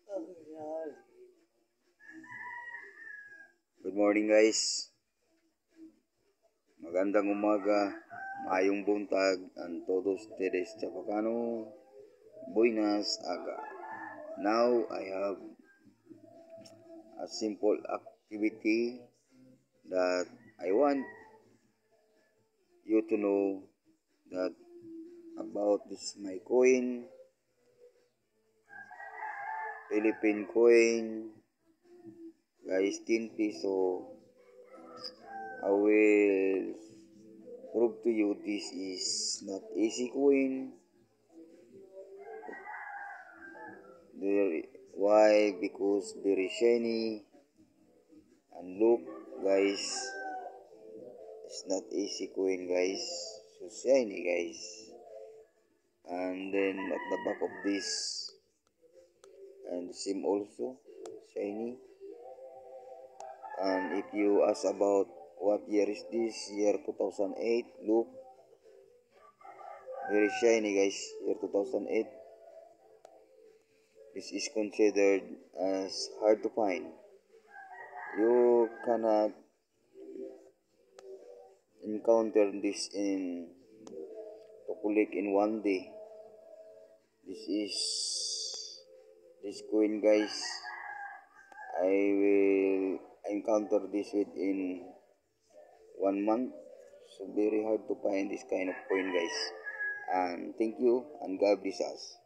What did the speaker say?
Good morning guys. Magandang umaga, maayong buntag, and todos ustedes Chapacano. Buenas aga. Now I have a simple activity that I want you to know that about this my coin, Philippine coin, guys, 10 peso. I will prove to you this is not easy coin. Why? Because very shiny. And look guys, it's not easy coin guys. So shiny guys. And then at the back of this, and the same also shiny. And if you ask about what year is this, year 2008, look, very shiny guys, year 2008. This is considered as hard to find. You cannot encounter this in to collect in one day. This coin guys, I will encounter this within 1 month. So very hard to find this kind of coin guys. And thank you, and God bless us.